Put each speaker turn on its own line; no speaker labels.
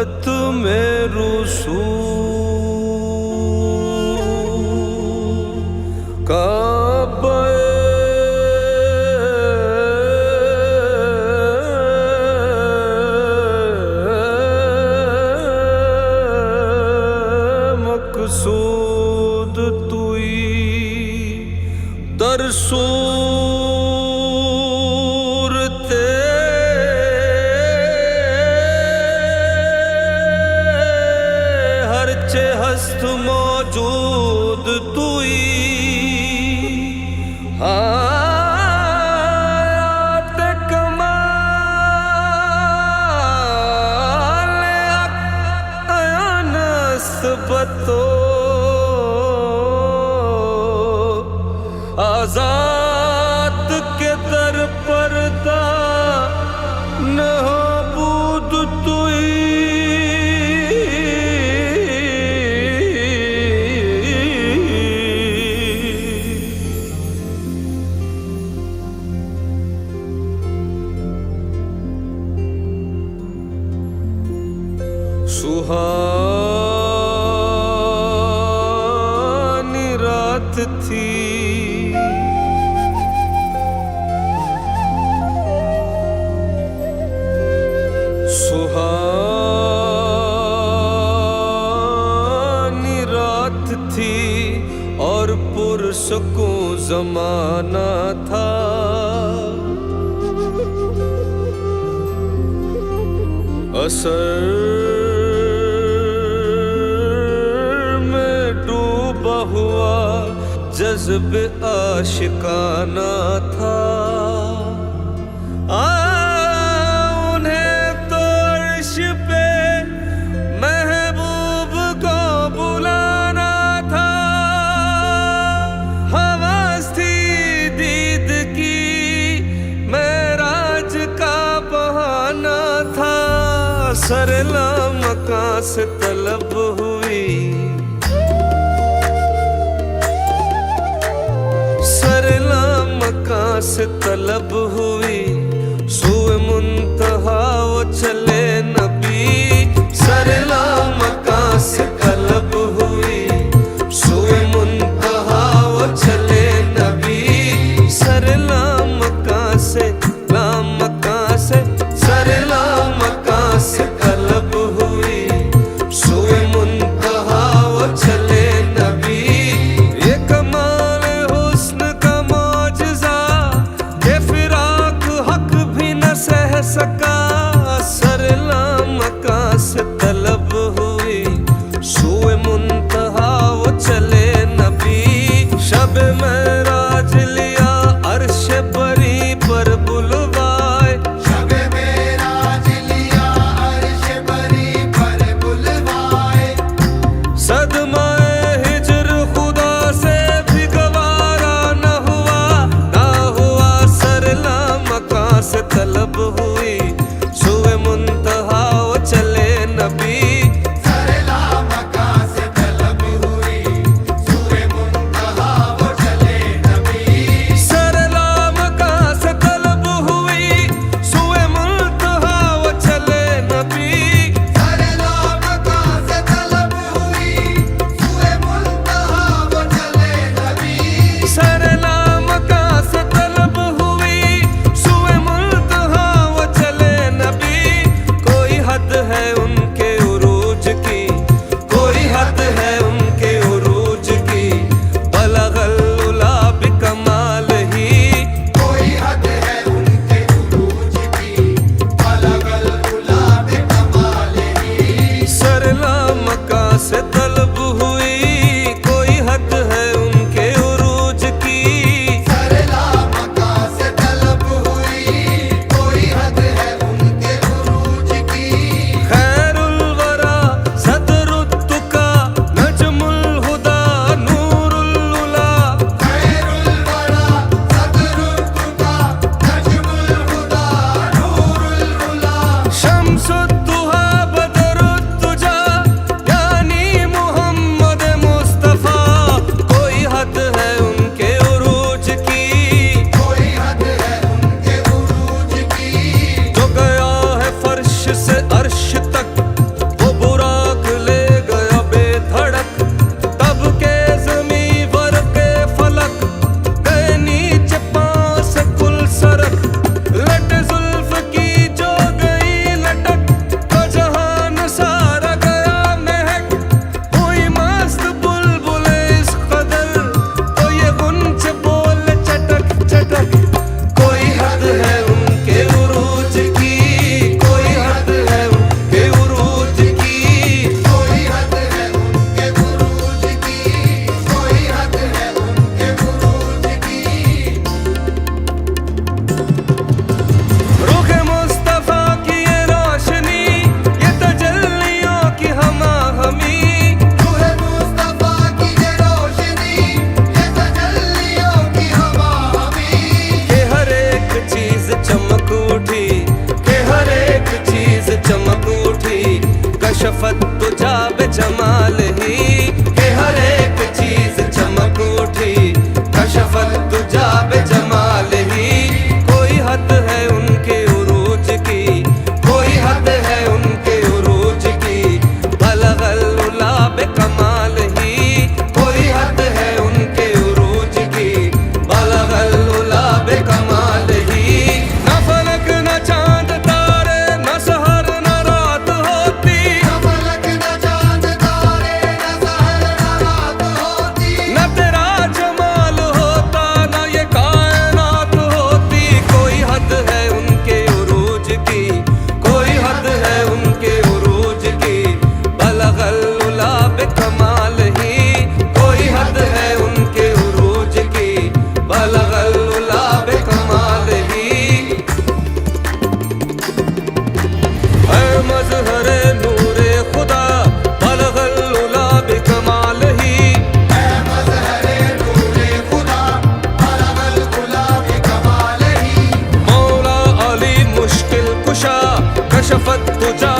मोहब्बत में रुसू काबे मकसूद तुई दरसू हस्त मौजूद तुई हायात कमाल नस्बतो आजाद के दर पर्दा नबूद तुई सुहानी रात थी सुहानी रात थी और पुरसुकूं ज़माना था। असर हुआ जज्ब आशिकाना था। उन्हें तो अर्श पे महबूब को बुलाना था। हवस थी दीद की मेराज का बहाना था। सरला मका से तलब हुई से तलब हुई सुए मुंतहा वो चले नबी। सरला मका से तलब हुई सुए मुंतहा वो चले नबी। सरला मका से सरला मका से तलब हुई सुए मुंतहा वो चले नबी। ये कमाल हुस्न का सह सका। सरला मका से तलब हुई सुए मुंतहा वो चले नबी। शब मेराज लिया अर्श बरी पर बुलवाए।
शब मेराज लिया अर्श बरी पर बुलवाए।
सदमाए हिजर खुदा से भी गवारा न हुआ सरला मका से तलब हुई शफत तुझा